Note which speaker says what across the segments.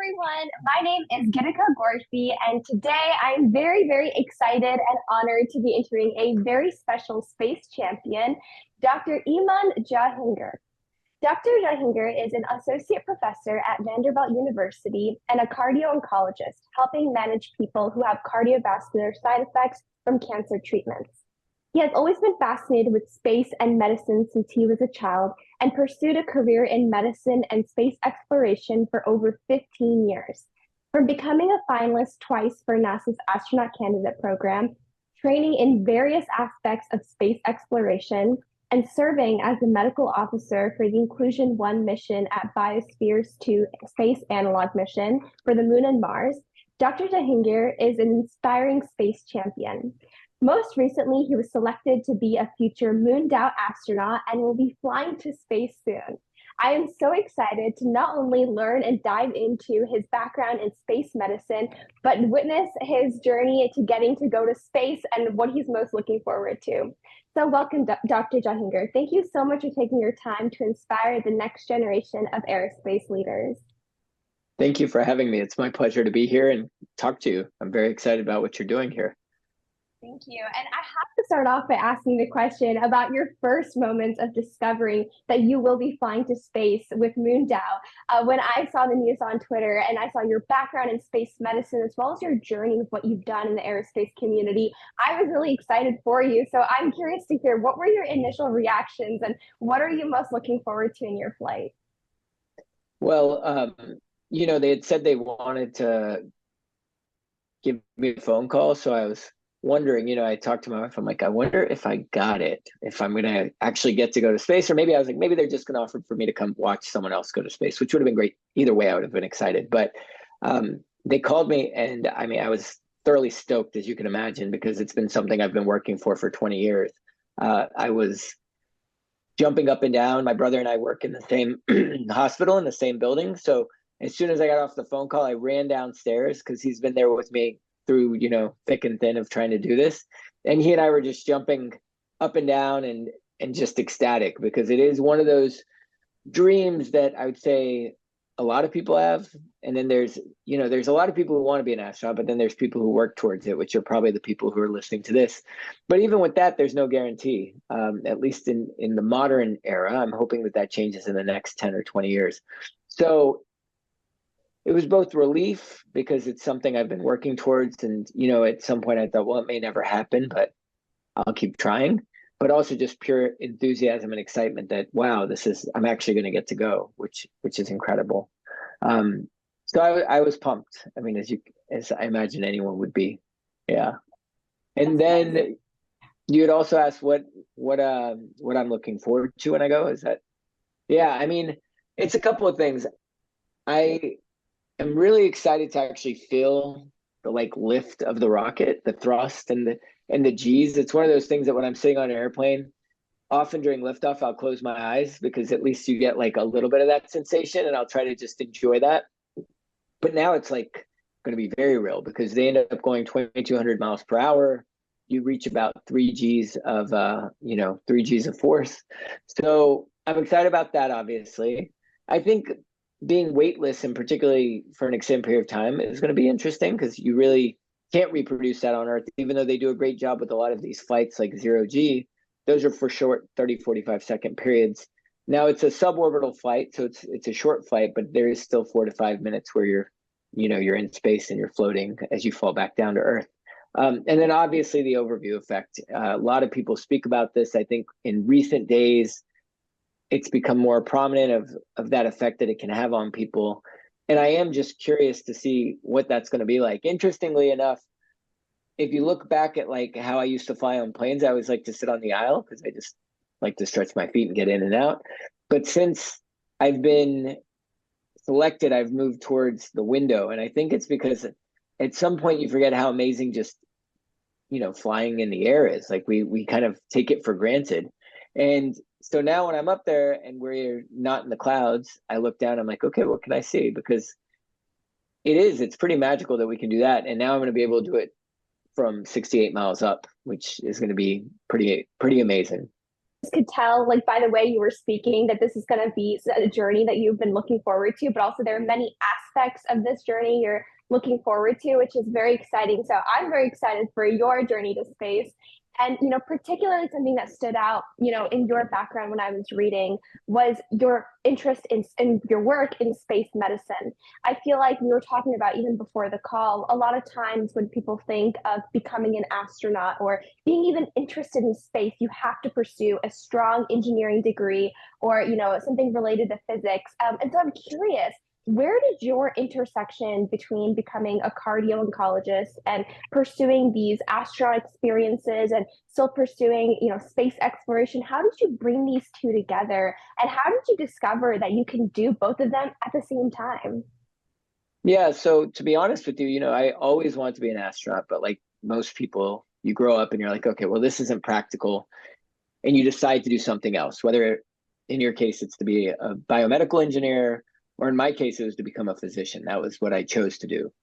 Speaker 1: everyone. My name is Gitika Gorfi, and today I'm very, very excited and honored to be interviewing a very special space champion, Dr. Eiman Jahangir. Dr. Jahangir is an associate professor at Vanderbilt University and a cardio-oncologist, helping manage people who have cardiovascular side effects from cancer treatments. He has always been fascinated with space and medicine since he was a child and pursued a career in medicine and space exploration for over 15 years. From becoming a finalist twice for NASA's astronaut candidate program, training in various aspects of space exploration, and serving as a medical officer for the Inclusion 1 mission at Biosphere's 2 space analog mission for the Moon and Mars, Dr. Jahangir is an inspiring space champion. Most recently, he was selected to be a future MoonDAO astronaut and will be flying to space soon. I am so excited to not only learn and dive into his background in space medicine, but witness his journey to getting to go to space and what he's most looking forward to. So welcome, Dr. Jahangir. Thank you so much for taking your time to inspire the next generation of aerospace leaders.
Speaker 2: Thank you for having me. It's my pleasure to be here and talk to you. I'm very excited about what you're doing here.
Speaker 1: Thank you. And I have to start off by asking the question about your first moments of discovering that you will be flying to space with MoonDAO. When I saw the news on Twitter and I saw your background in space medicine, as well as your journey with what you've done in the aerospace community, I was really excited for you. So I'm curious to hear, what were your initial reactions and what are you most looking forward to in your flight?
Speaker 2: Well, they had said they wanted to give me a phone call. So I was wondering, I talked to my wife, I'm like, I wonder if I got it, if I'm going to actually get to go to space, or maybe I was like, maybe they're just going to offer for me to come watch someone else go to space, which would have been great. Either way, I would have been excited. But they called me, and I was thoroughly stoked, as you can imagine, because it's been something I've been working for 20 years. I was jumping up and down. My brother and I work in the same hospital in the same building. So as soon as I got off the phone call, I ran downstairs because he's been there with me through, thick and thin of trying to do this. And he and I were just jumping up and down and just ecstatic, because it is one of those dreams that I would say a lot of people have. And then there's a lot of people who want to be an astronaut, but then there's people who work towards it, which are probably the people who are listening to this. But even with that, there's no guarantee, at least in the modern era. I'm hoping that changes in the next 10 or 20 years. So it was both relief, because it's something I've been working towards. And, at some point I thought, well, it may never happen, but I'll keep trying. But also just pure enthusiasm and excitement that, wow, I'm actually going to get to go, which is incredible. So I was pumped. I mean, as I imagine anyone would be. Yeah. And then you had also asked what I'm looking forward to when I go. Is that, yeah, I mean, it's a couple of things. I'm really excited to actually feel the lift of the rocket, the thrust and the G's. It's one of those things that when I'm sitting on an airplane, often during liftoff, I'll close my eyes, because at least you get a little bit of that sensation, and I'll try to just enjoy that. But now it's going to be very real, because they end up going 2,200 miles per hour. You reach about 3 G's of 3 G's of force. So I'm excited about that. Obviously, I think being weightless, and particularly for an extended period of time, is going to be interesting, because you really can't reproduce that on Earth, even though they do a great job with a lot of these flights like 0G. Those are for short 30, 45-second periods. Now it's a suborbital flight, so it's a short flight, but there is still 4 to 5 minutes where you're in space and you're floating as you fall back down to Earth. And then obviously the overview effect. A lot of people speak about this. I think in recent days, it's become more prominent of that effect that it can have on people. And I am just curious to see what that's going to be like. Interestingly enough, if you look back at how I used to fly on planes, I always like to sit on the aisle, because I just like to stretch my feet and get in and out. But since I've been selected, I've moved towards the window. And I think it's because at some point you forget how amazing just, flying in the air is. We kind of take it for granted. And so now when I'm up there and we're not in the clouds, I look down, I'm like, okay, what can I see? Because it's pretty magical that we can do that. And now I'm going to be able to do it from 68 miles up, which is going to be pretty amazing.
Speaker 1: could tell, like, by the way you were speaking, that this is going to be a journey that you've been looking forward to, but also there are many aspects of this journey you're looking forward to, which is very exciting. So I'm very excited for your journey to space. And, particularly something that stood out, in your background when I was reading was your interest in your work in space medicine. I feel like we were talking about even before the call, a lot of times when people think of becoming an astronaut or being even interested in space, you have to pursue a strong engineering degree or, something related to physics. And so I'm curious, where did your intersection between becoming a cardio-oncologist and pursuing these astronaut experiences and still pursuing, space exploration, how did you bring these two together? And how did you discover that you can do both of them at the same time?
Speaker 2: Yeah, so to be honest with you, I always wanted to be an astronaut, but like most people, you grow up and you're like, okay, well, this isn't practical. And you decide to do something else, whether in your case, it's to be a biomedical engineer, or in my case, it was to become a physician. That was what I chose to do.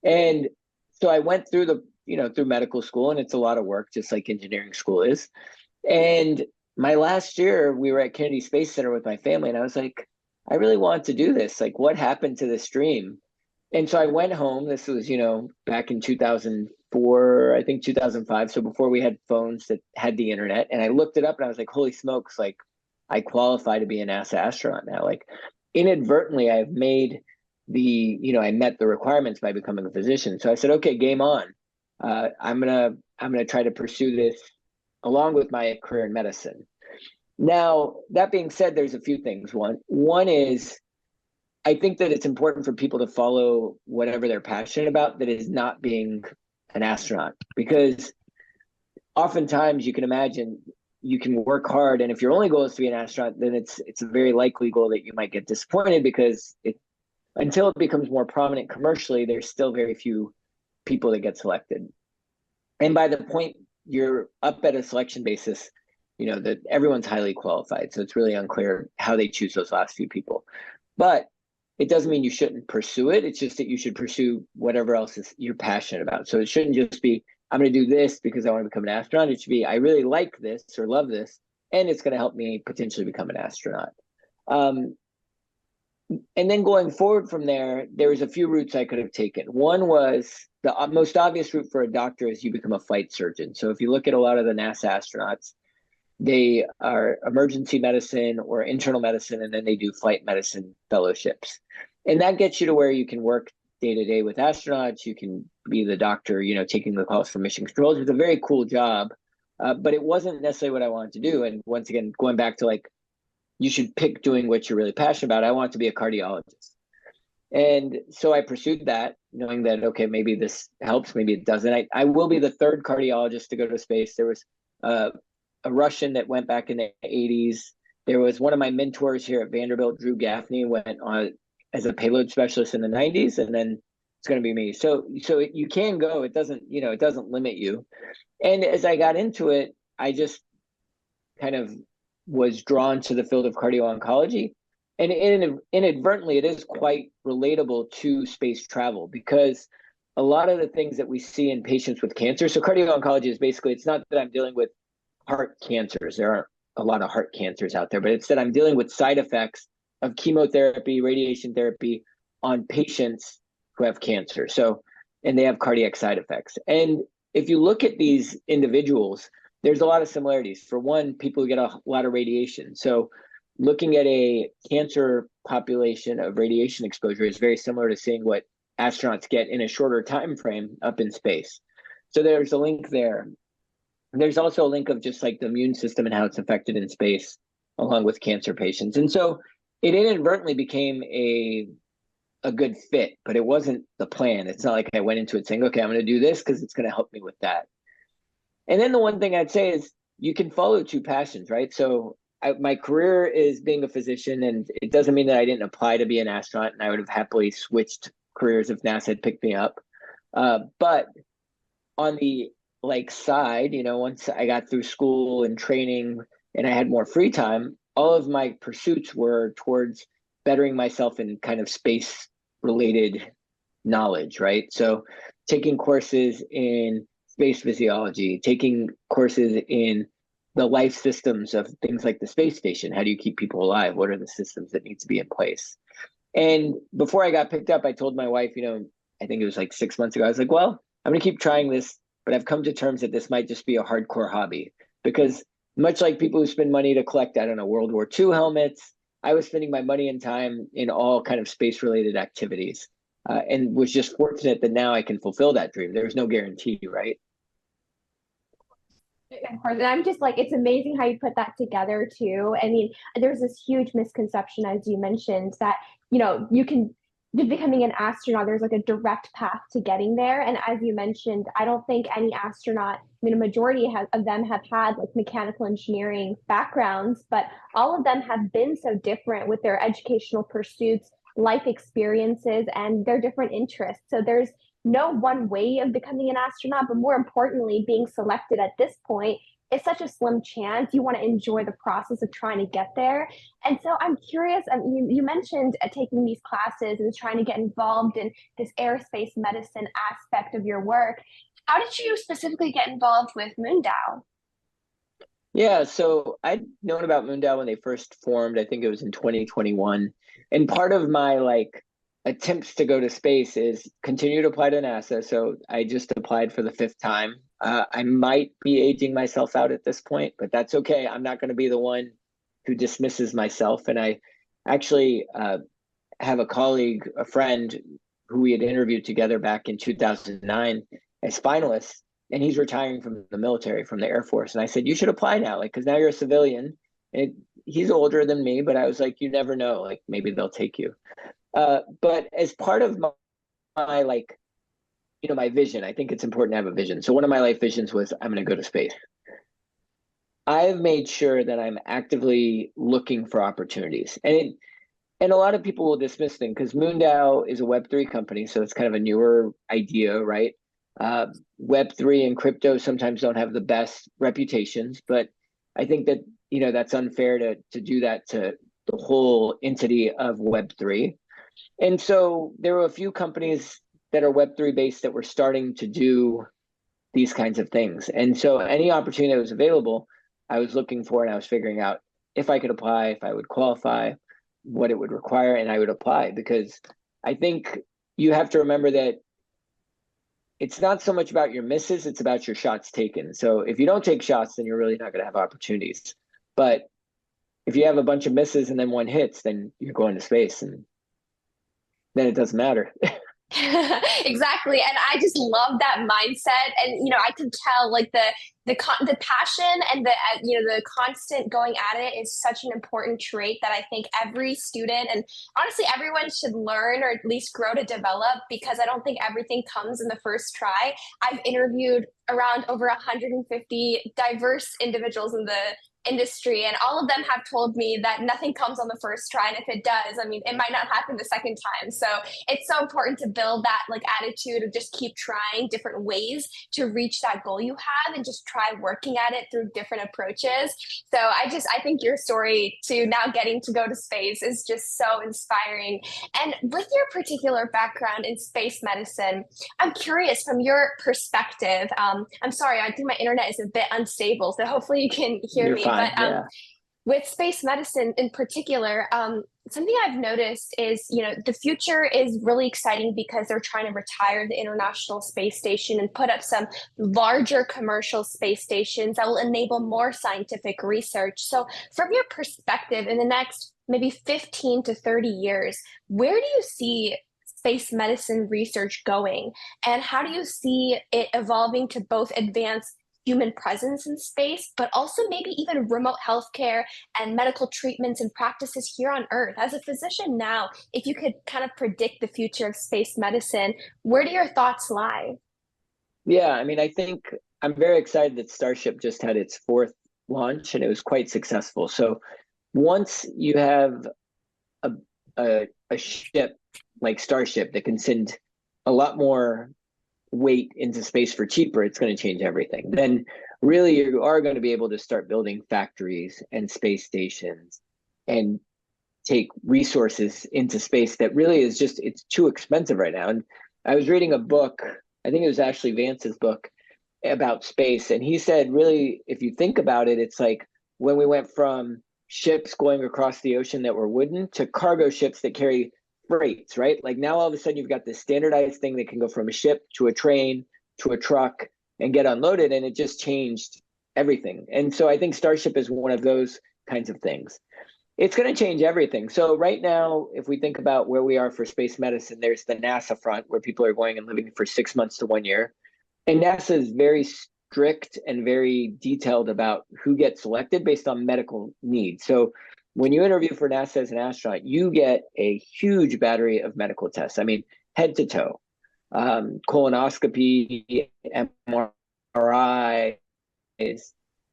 Speaker 2: And so I went through through medical school, and it's a lot of work, just like engineering school is. And my last year, we were at Kennedy Space Center with my family, and I was like, I really want to do this. Like, what happened to this dream? And so I went home. This was, back in 2004, I think 2005. So before we had phones that had the internet, and I looked it up and I was like, holy smokes, like I qualify to be a NASA astronaut now. Like inadvertently, I've made I met the requirements by becoming a physician. So I said, okay, game on. I'm gonna try to pursue this along with my career in medicine. Now, that being said, there's a few things. One is I think that it's important for people to follow whatever they're passionate about that is not being an astronaut, because oftentimes you can imagine you can work hard, and if your only goal is to be an astronaut, then it's a very likely goal that you might get disappointed, because until it becomes more prominent commercially, there's still very few people that get selected. And by the point you're up at a selection basis, that everyone's highly qualified. So it's really unclear how they choose those last few people. But it doesn't mean you shouldn't pursue it. It's just that you should pursue whatever else you're passionate about. So it shouldn't just be, I'm going to do this because I want to become an astronaut. It should be, I really like this or love this, and it's going to help me potentially become an astronaut. And then going forward from there, there was a few routes I could have taken. One was the most obvious route for a doctor is you become a flight surgeon. So if you look at a lot of the NASA astronauts, they are emergency medicine or internal medicine, and then they do flight medicine fellowships. And that gets you to where you can work day to day with astronauts. You can be the doctor, taking the calls from mission controls. It's a very cool job, but it wasn't necessarily what I wanted to do. And once again, going back to like, you should pick doing what you're really passionate about. I want to be a cardiologist. And so I pursued that, knowing that, okay, maybe this helps, maybe it doesn't. I will be the third cardiologist to go to space. There was a Russian that went back in the 80s. There was one of my mentors here at Vanderbilt, Drew Gaffney, went on as a payload specialist in the 90s, and then it's going to be me. So you can go. It doesn't, it doesn't limit you. And as I got into it, I just kind of was drawn to the field of cardio-oncology. And inadvertently, it is quite relatable to space travel, because a lot of the things that we see in patients with cancer, so cardio-oncology is basically, it's not that I'm dealing with heart cancers. There aren't a lot of heart cancers out there, but it's that I'm dealing with side effects of chemotherapy, radiation therapy on patients who have cancer. So, and they have cardiac side effects. And if you look at these individuals, there's a lot of similarities. For one, people who get a lot of radiation. So looking at a cancer population of radiation exposure is very similar to seeing what astronauts get in a shorter time frame up in space. So there's a link there. There's also a link of just like the immune system and how it's affected in space, along with cancer patients. And so it inadvertently became a good fit, but it wasn't the plan. It's not like I went into it saying, okay, I'm going to do this because it's going to help me with that. And then the one thing I'd say is you can follow two passions, right? So my career is being a physician, and it doesn't mean that I didn't apply to be an astronaut, and I would have happily switched careers if NASA had picked me up. But on the side, once I got through school and training and I had more free time, all of my pursuits were towards bettering myself in kind of space related knowledge, right? So taking courses in space physiology, taking courses in the life systems of things like the space station. How do you keep people alive? What are the systems that need to be in place? And before I got picked up, I told my wife, I think it was like 6 months ago, I was like, well, I'm going to keep trying this, but I've come to terms that this might just be a hardcore hobby, because much like people who spend money to collect, I don't know, World War II helmets, I was spending my money and time in all kind of space related activities, and was just fortunate that now I can fulfill that dream. There's no guarantee, right?
Speaker 1: Of course, and I'm just like, it's amazing how you put that together too. I mean, there's this huge misconception, as you mentioned, that you can becoming an astronaut. There's like a direct path to getting there, and as you mentioned, I don't think any astronaut. I mean, a majority of them have had like mechanical engineering backgrounds, but all of them have been so different with their educational pursuits, life experiences, and their different interests. So there's no one way of becoming an astronaut, but more importantly, being selected at this point is such a slim chance. You want to enjoy the process of trying to get there. And so I'm curious, you mentioned taking these classes and trying to get involved in this aerospace medicine aspect of your work. How did you specifically get involved with MoonDAO?
Speaker 2: Yeah, so I'd known about MoonDAO when they first formed. I think it was in 2021. And part of my attempts to go to space is continue to apply to NASA. So I just applied for the fifth time. I might be aging myself out at this point, but that's okay. I'm not going to be the one who dismisses myself. And I actually have a colleague, a friend who we had interviewed together back in 2009 as finalists, and he's retiring from the military, from the Air Force. And I said, you should apply now, because now you're a civilian. And he's older than me, but I was like, you never know, maybe they'll take you. But as part of my my vision, I think it's important to have a vision. So one of my life visions was, I'm going to go to space. I've made sure that I'm actively looking for opportunities. And a lot of people will dismiss things because MoonDAO is a Web3 company, so it's kind of a newer idea, right? Web3 and crypto sometimes don't have the best reputations, but I think that that's unfair to do that to the whole entity of Web3. And so there were a few companies that are Web3 based that were starting to do these kinds of things. And so any opportunity that was available, I was looking for, and I was figuring out if I could apply, if I would qualify, what it would require, and I would apply, because I think you have to remember that it's not so much about your misses, it's about your shots taken. So if you don't take shots, then you're really not going to have opportunities. But if you have a bunch of misses and then one hits, then you're going to space, and then it doesn't matter.
Speaker 1: Exactly, and I just love that mindset. And I can tell the passion and the constant going at it is such an important trait that I think every student, and honestly everyone, should learn, or at least grow to develop, because I don't think everything comes in the first try. I've interviewed around over 150 diverse individuals in the industry, and all of them have told me that nothing comes on the first try, and if it does, I mean, it might not happen the second time. So it's so important to build that attitude of just keep trying different ways to reach that goal you have, and just try working at it through different approaches. So I think your story to now getting to go to space is just so inspiring. And with your particular background in space medicine, I'm curious from your perspective. I'm sorry, I think my internet is a bit unstable, so hopefully you can hear
Speaker 2: You're
Speaker 1: me.
Speaker 2: fine,
Speaker 1: But
Speaker 2: yeah.
Speaker 1: with space medicine in particular, something I've noticed is, the future is really exciting because they're trying to retire the International Space Station and put up some larger commercial space stations that will enable more scientific research. So, from your perspective, in the next maybe 15 to 30 years, where do you see space medicine research going? And how do you see it evolving to both advance human presence in space, but also maybe even remote healthcare and medical treatments and practices here on Earth? As a physician now, if you could kind of predict the future of space medicine, where do your thoughts lie?
Speaker 2: Yeah, I mean, I think I'm very excited that Starship just had its fourth launch, and it was quite successful. So once you have a ship like Starship that can send a lot more weight into space for cheaper, it's going to change everything. Then really you are going to be able to start building factories and space stations and take resources into space that really is just, it's too expensive right now. And I was reading a book, I think it was Ashley Vance's book, about space. And he said, really, if you think about it, it's like when we went from ships going across the ocean that were wooden to cargo ships that carry freights, right? Like now all of a sudden you've got this standardized thing that can go from a ship to a train to a truck and get unloaded, and it just changed everything. And so I think Starship is one of those kinds of things. It's going to change everything. So right now, if we think about where we are for space medicine, there's the NASA front where people are going and living for 6 months to 1 year. And NASA is very strict and very detailed about who gets selected based on medical needs. So when you interview for NASA as an astronaut, you get a huge battery of medical tests. I mean, head to toe, colonoscopy, MRI,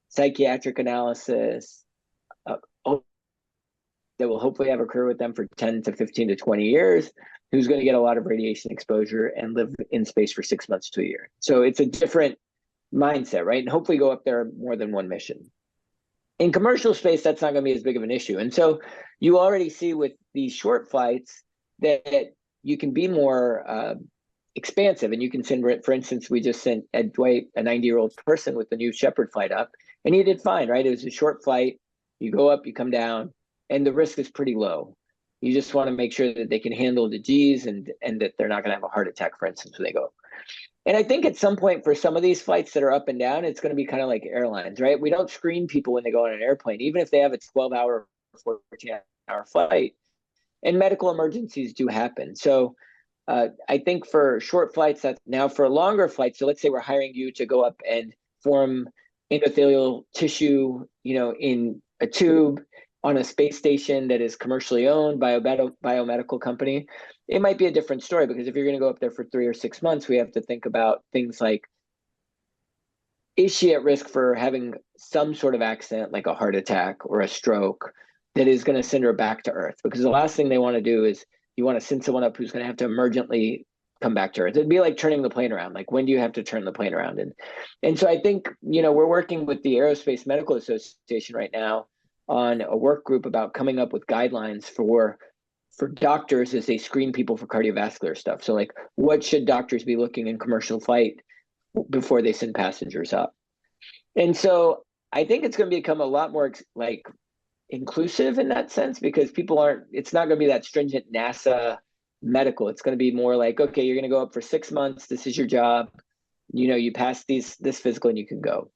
Speaker 2: psychiatric analysis, that will hopefully have occur with them for 10 to 15 to 20 years, who's going to get a lot of radiation exposure and live in space for 6 months to a year. So it's a different mindset, right? And hopefully go up there more than one mission. In commercial space, that's not going to be as big of an issue. And so you already see with these short flights that you can be more expansive. And you can send, for instance, we just sent Ed Dwight, a 90-year-old person with the New Shepard flight up, and he did fine, right? It was a short flight. You go up, you come down, and the risk is pretty low. You just want to make sure that they can handle the G's and that they're not going to have a heart attack, for instance, when they go. And I think at some point for some of these flights that are up and down, it's going to be kind of like airlines, right? We don't screen people when they go on an airplane, even if they have a 12-hour, 14-hour flight. And medical emergencies do happen. So I think for short flights, that's now for longer flights. So let's say we're hiring you to go up and form endothelial tissue, in a tube on a space station that is commercially owned by a biomedical company. It might be a different story, because if you're going to go up there for 3 or 6 months, we have to think about things like, is she at risk for having some sort of accident, like a heart attack or a stroke, that is going to send her back to Earth? Because the last thing they want to do is you want to send someone up who's going to have to emergently come back to Earth. It'd be like turning the plane around. Like, when do you have to turn the plane around? And so I think, we're working with the Aerospace Medical Association right now on a work group about coming up with guidelines for doctors as they screen people for cardiovascular stuff. So like, what should doctors be looking in commercial flight before they send passengers up? And so I think it's going to become a lot more like inclusive in that sense, because it's not going to be that stringent NASA medical. It's going to be more like, okay, you're going to go up for 6 months. This is your job. You pass this physical and you can go.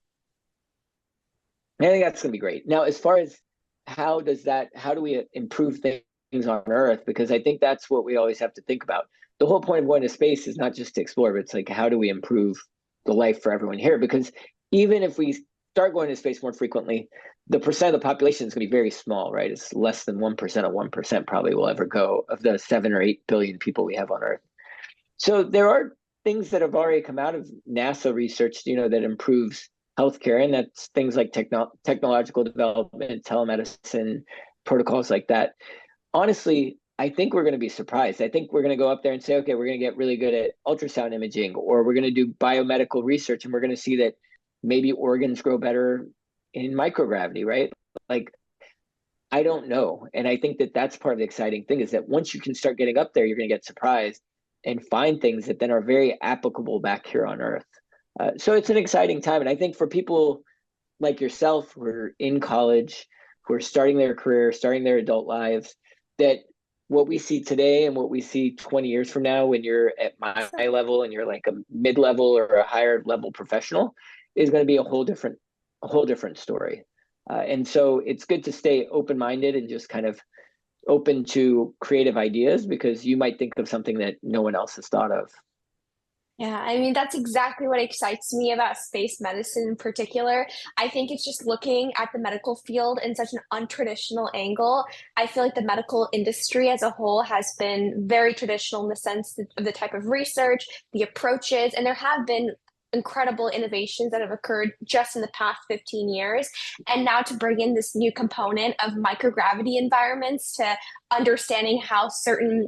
Speaker 2: And I think that's going to be great. Now, as far as how do we improve things on Earth? Because I think that's what we always have to think about. The whole point of going to space is not just to explore, but it's like, how do we improve the life for everyone here? Because even if we start going to space more frequently, the percent of the population is going to be very small, right? It's less than 1% of 1% probably will ever go of the 7 or 8 billion people we have on Earth. So there are things that have already come out of NASA research, that improves healthcare, and that's things like technological development, telemedicine, protocols like that. Honestly, I think we're going to be surprised. I think we're going to go up there and say, okay, we're going to get really good at ultrasound imaging, or we're going to do biomedical research, and we're going to see that maybe organs grow better in microgravity, right? Like, I don't know. And I think that that's part of the exciting thing, is that once you can start getting up there, you're going to get surprised and find things that then are very applicable back here on Earth. So it's an exciting time. And I think for people like yourself who are in college, who are starting their career, starting their adult lives, that what we see today and what we see 20 years from now, when you're at my level and you're like a mid-level or a higher level professional, is going to be a whole different story. And so it's good to stay open-minded and just kind of open to creative ideas, because you might think of something that no one else has thought of.
Speaker 1: Yeah, I mean, that's exactly what excites me about space medicine in particular. I think it's just looking at the medical field in such an untraditional angle. I feel like the medical industry as a whole has been very traditional in the sense of the type of research, the approaches, and there have been incredible innovations that have occurred just in the past 15 years. And now to bring in this new component of microgravity environments to understanding how certain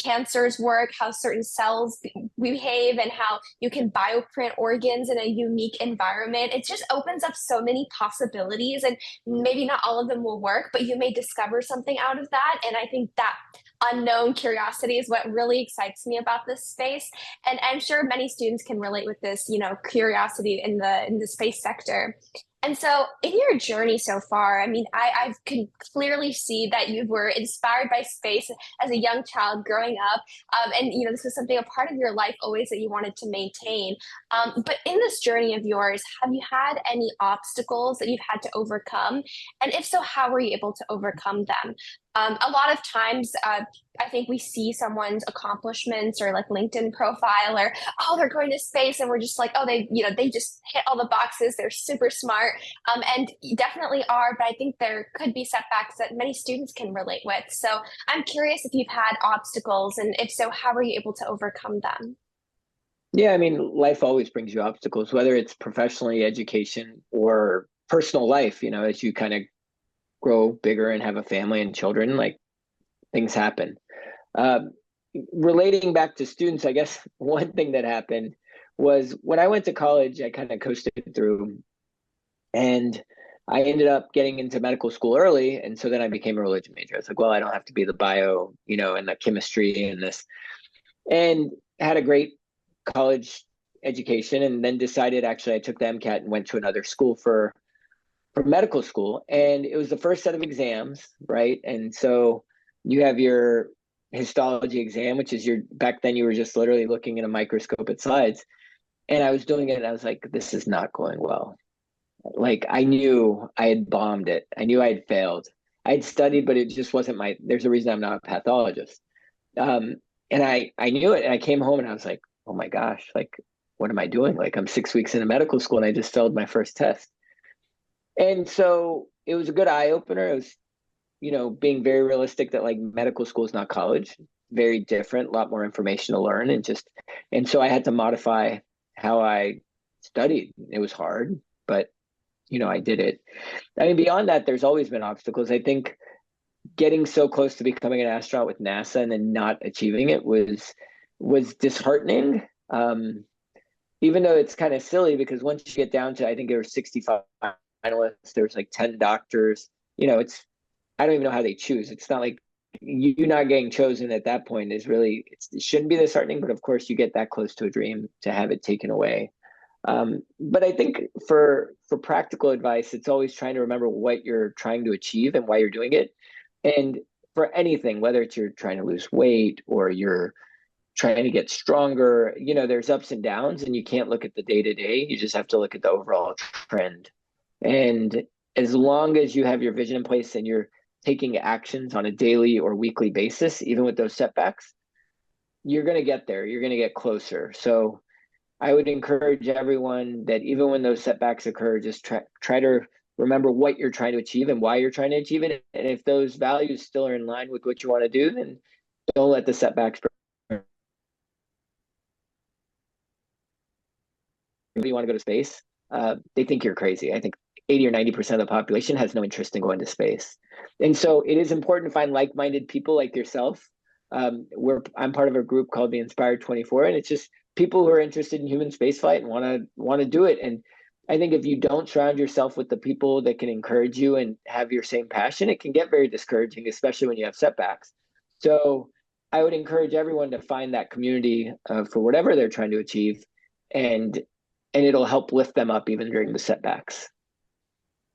Speaker 1: cancers work, how certain cells behave, and how you can bioprint organs in a unique environment. It just opens up so many possibilities, and maybe not all of them will work, but you may discover something out of that. And I think that unknown curiosity is what really excites me about this space. And I'm sure many students can relate with this, curiosity in the space sector. And so, in your journey so far, I mean, I can clearly see that you were inspired by space as a young child growing up, and this was something a part of your life always that you wanted to maintain. But in this journey of yours, have you had any obstacles that you've had to overcome? And if so, how were you able to overcome them? A lot of times, I think we see someone's accomplishments or like LinkedIn profile, or oh, they're going to space, and we're just like, oh, they just hit all the boxes. They're super smart, and definitely are. But I think there could be setbacks that many students can relate with. So I'm curious if you've had obstacles, and if so, how were you able to overcome them?
Speaker 2: Yeah, I mean, life always brings you obstacles, whether it's professionally, education, or personal life, as you kind of grow bigger and have a family and children, like things happen. Um, Relating back to students, I guess one thing that happened was when I went to college, I kind of coasted through, and I ended up getting into medical school early. And so then I became a religion major. I was like, well, I don't have to be the bio, and the chemistry and this, and had a great college education, and then decided, actually, I took the MCAT and went to another school for medical school. And it was the first set of exams, right? And so you have your histology exam, which is back then you were just literally looking in a microscope at slides. And I was doing it and I was like, this is not going well. Like, I knew I had bombed it. I knew I had failed. I had studied, but it just wasn't there's a reason I'm not a pathologist. And I knew it, and I came home and I was like, oh my gosh, like, what am I doing? Like, I'm 6 weeks into medical school and I just failed my first test. And so it was a good eye opener. It was, being very realistic that like medical school is not college, very different, a lot more information to learn. And so I had to modify how I studied. It was hard, but, I did it. I mean, beyond that, there's always been obstacles. I think getting so close to becoming an astronaut with NASA and then not achieving it was disheartening. Even though it's kind of silly, because once you get down to, I think there were 65 finalists, there's like 10 doctors, I don't even know how they choose. It's not like you not getting chosen at that point is really, it shouldn't be disheartening, but of course you get that close to a dream to have it taken away. But I think for practical advice, it's always trying to remember what you're trying to achieve and why you're doing it. And for anything, whether it's you're trying to lose weight or you're trying to get stronger, there's ups and downs, and you can't look at the day to day. You just have to look at the overall trend. And as long as you have your vision in place and you're taking actions on a daily or weekly basis, even with those setbacks, you're going to get there. You're going to get closer. So I would encourage everyone that even when those setbacks occur, just try to remember what you're trying to achieve and why you're trying to achieve it. And if those values still are in line with what you want to do, then don't let the setbacks. If you want to go to space, they think you're crazy. I think 80 or 90% of the population has no interest in going to space. And so it is important to find like-minded people like yourself. I'm part of a group called the Inspired 24, and it's just people who are interested in human spaceflight and want to do it. And I think if you don't surround yourself with the people that can encourage you and have your same passion, it can get very discouraging, especially when you have setbacks. So I would encourage everyone to find that community for whatever they're trying to achieve, and it'll help lift them up even during the setbacks.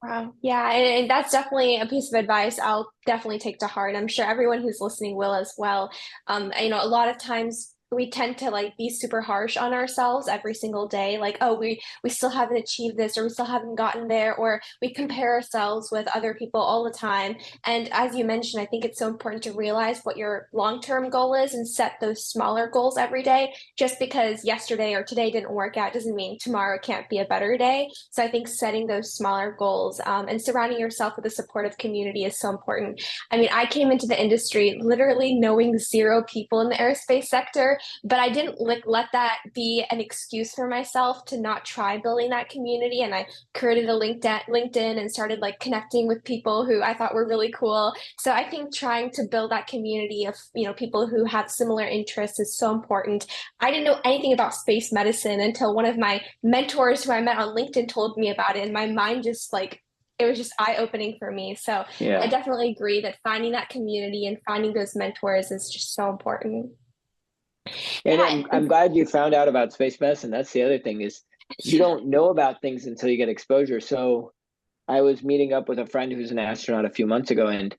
Speaker 1: Wow. Yeah, and that's definitely a piece of advice I'll definitely take to heart. I'm sure everyone who's listening will as well. A lot of times we tend to like be super harsh on ourselves every single day, like, oh, we still haven't achieved this, or we still haven't gotten there, or we compare ourselves with other people all the time. And as you mentioned, I think it's so important to realize what your long-term goal is and set those smaller goals every day. Just because yesterday or today didn't work out doesn't mean tomorrow can't be a better day. So I think setting those smaller goals and surrounding yourself with a supportive community is so important. I mean, I came into the industry literally knowing zero people in the aerospace sector. but I didn't let that be an excuse for myself to not try building that community. And I created a LinkedIn and started like connecting with people who I thought were really cool. So I think trying to build that community of, people who have similar interests is so important. I didn't know anything about space medicine until one of my mentors who I met on LinkedIn told me about it, and my mind just like it was just eye-opening for me. So I
Speaker 2: Yeah.
Speaker 1: definitely agree that finding that community and finding those mentors is just so important.
Speaker 2: And
Speaker 1: Yeah.
Speaker 2: I'm glad you found out about space medicine. That's the other thing is you don't know about things until you get exposure. So I was meeting up with a friend who's an astronaut a few months ago, and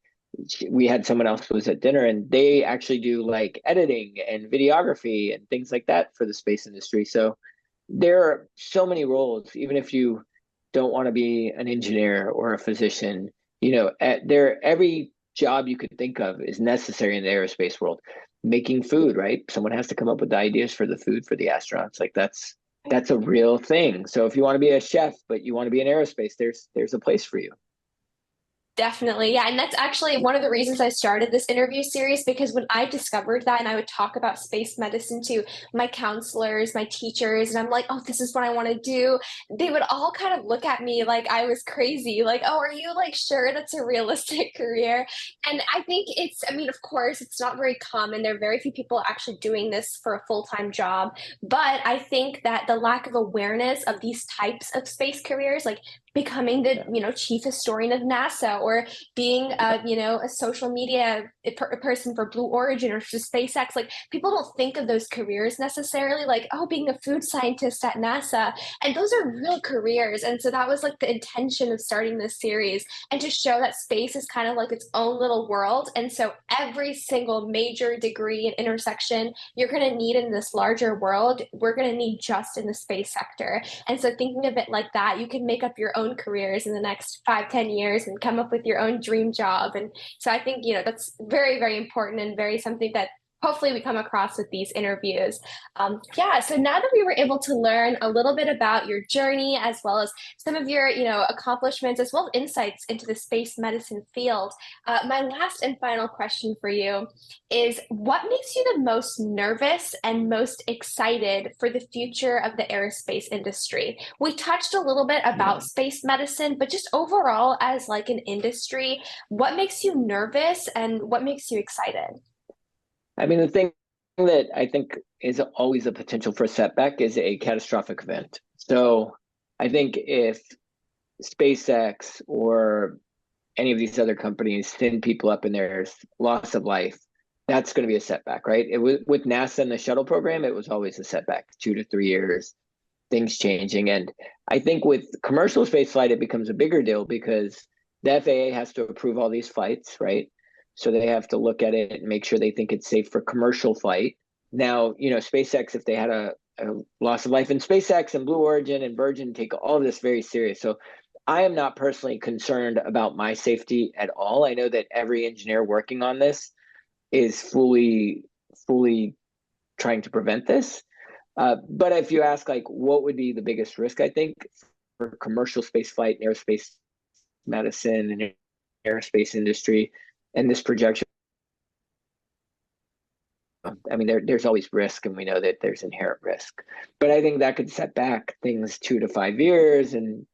Speaker 2: we had someone else who was at dinner, and they actually do like editing and videography and things like that for the space industry. So there are so many roles, even if you don't want to be an engineer or a physician, every job you could think of is necessary in the aerospace world. Making food, right? Someone has to come up with the ideas for the food for the astronauts. Like that's a real thing. So if you want to be a chef, but you want to be in aerospace, there's a place for you.
Speaker 1: Definitely. Yeah. And that's actually one of the reasons I started this interview series, because when I discovered that and I would talk about space medicine to my counselors, my teachers, and I'm like, oh, this is what I want to do, they would all kind of look at me like I was crazy. Like, oh, are you like sure that's a realistic career? And I think I mean, of course, it's not very common. There are very few people actually doing this for a full-time job. But I think that the lack of awareness of these types of space careers, like becoming the chief historian of NASA, or being a social media person for Blue Origin or for SpaceX. Like people don't think of those careers necessarily, like, oh, being a food scientist at NASA, and those are real careers. And so that was like the intention of starting this series, and to show that space is kind of like its own little world. And so every single major degree and intersection you're going to need in this larger world, we're going to need just in the space sector. And so thinking of it like that, you can make up your own careers in the next 5-10 years and come up with your own dream job. And so I think that's very, very important, and very something that hopefully we come across with these interviews. Yeah, so now that we were able to learn a little bit about your journey, as well as some of your accomplishments, as well as insights into the space medicine field, my last and final question for you is, what makes you the most nervous and most excited for the future of the aerospace industry? We touched a little bit about space medicine, but just overall as like an industry, what makes you nervous and what makes you excited?
Speaker 2: I mean, the thing that I think is always a potential for a setback is a catastrophic event. So I think if SpaceX or any of these other companies send people up and there's loss of life, that's going to be a setback, right? It was with NASA and the shuttle program, it was always a setback, 2 to 3 years, things changing. And I think with commercial space flight, it becomes a bigger deal because the FAA has to approve all these flights, right? So they have to look at it and make sure they think it's safe for commercial flight. Now, SpaceX, if they had a loss of life in SpaceX, and Blue Origin and Virgin take all of this very serious. So I am not personally concerned about my safety at all. I know that every engineer working on this is fully trying to prevent this. But if you ask, like, what would be the biggest risk, I think, for commercial space flight and aerospace medicine and aerospace industry and this projection, I mean, there's always risk, and we know that there's inherent risk. But I think that could set back things 2 to 5 years and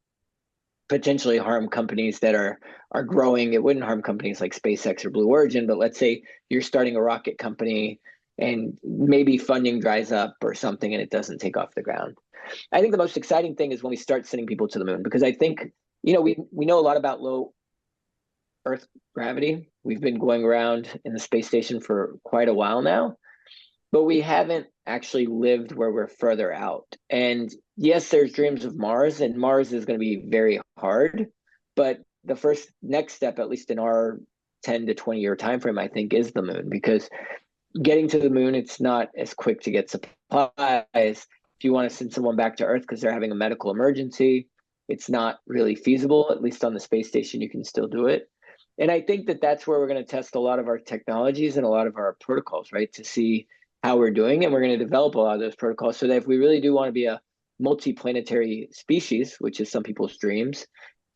Speaker 2: potentially harm companies that are growing. It wouldn't harm companies like SpaceX or Blue Origin, but let's say you're starting a rocket company and maybe funding dries up or something and it doesn't take off the ground. I think the most exciting thing is when we start sending people to the moon, because I think, we know a lot about low Earth gravity. We've been going around in the space station for quite a while now, but we haven't actually lived where we're further out. And yes, there's dreams of Mars, and Mars is going to be very hard. But the first next step, at least in our 10 to 20 year time frame, I think, is the moon, because getting to the moon, it's not as quick to get supplies. If you want to send someone back to Earth because they're having a medical emergency, it's not really feasible. At least on the space station, you can still do it. And I think that that's where we're going to test a lot of our technologies and a lot of our protocols, right, to see how we're doing. And we're going to develop a lot of those protocols so that if we really do want to be a multi-planetary species, which is some people's dreams,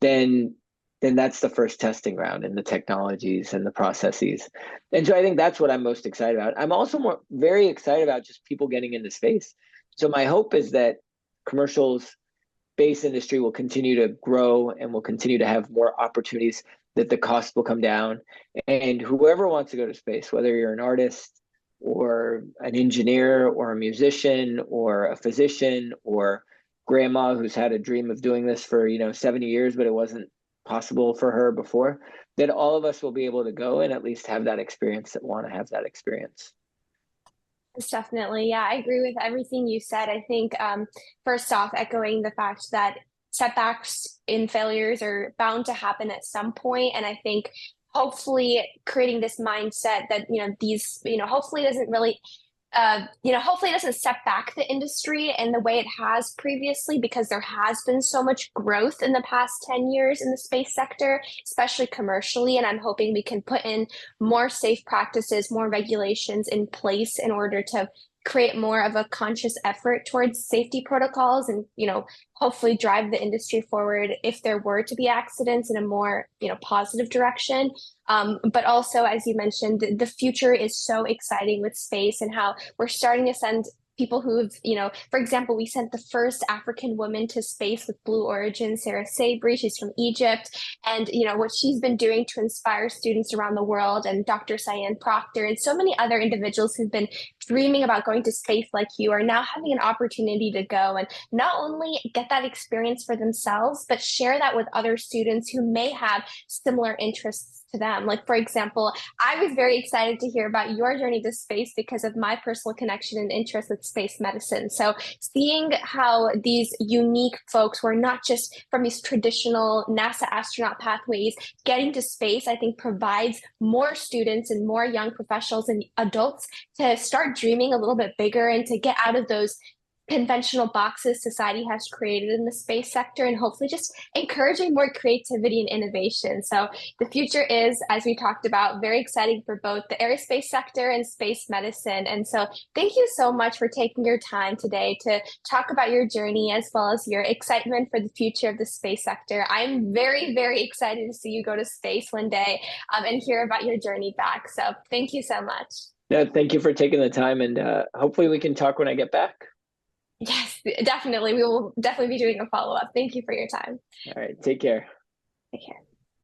Speaker 2: then then that's the first testing ground in the technologies and the processes. And so I think that's what I'm most excited about. I'm also very excited about just people getting into space. So my hope is that commercial space industry will continue to grow and will continue to have more opportunities, that the cost will come down. And whoever wants to go to space, whether you're an artist or an engineer or a musician or a physician or grandma who's had a dream of doing this for 70 years, but it wasn't possible for her before, that all of us will be able to go and at least have that experience, that want to have that experience.
Speaker 1: It's definitely, yeah, I agree with everything you said. I think first off, echoing the fact that setbacks and failures are bound to happen at some point, and I think hopefully creating this mindset that these hopefully doesn't really hopefully it doesn't set back the industry in the way it has previously, because there has been so much growth in the past 10 years in the space sector, especially commercially. And I'm hoping we can put in more safe practices, more regulations in place in order to create more of a conscious effort towards safety protocols and, hopefully drive the industry forward if there were to be accidents in a more, positive direction. But also, as you mentioned, the future is so exciting with space and how we're starting to send people who've, for example, we sent the first African woman to space with Blue Origin, Sarah Sabri. She's from Egypt. And, what she's been doing to inspire students around the world, and Dr. Cyan Proctor, and so many other individuals who've been dreaming about going to space like you are now having an opportunity to go and not only get that experience for themselves, but share that with other students who may have similar interests to them. Like, for example, I was very excited to hear about your journey to space because of my personal connection and interest with space medicine. So seeing how these unique folks who are not just from these traditional NASA astronaut pathways getting to space, I think provides more students and more young professionals and adults to start dreaming a little bit bigger and to get out of those conventional boxes society has created in the space sector, and hopefully just encouraging more creativity and innovation. So the future is, as we talked about, very exciting for both the aerospace sector and space medicine. And so thank you so much for taking your time today to talk about your journey as well as your excitement for the future of the space sector. I'm very, very excited to see you go to space one day and hear about your journey back. So thank you so much.
Speaker 2: Yeah, thank you for taking the time, and hopefully we can talk when I get back.
Speaker 1: Yes, definitely. We will definitely be doing a follow-up. Thank you for your time.
Speaker 2: All right, take care.
Speaker 1: Take care.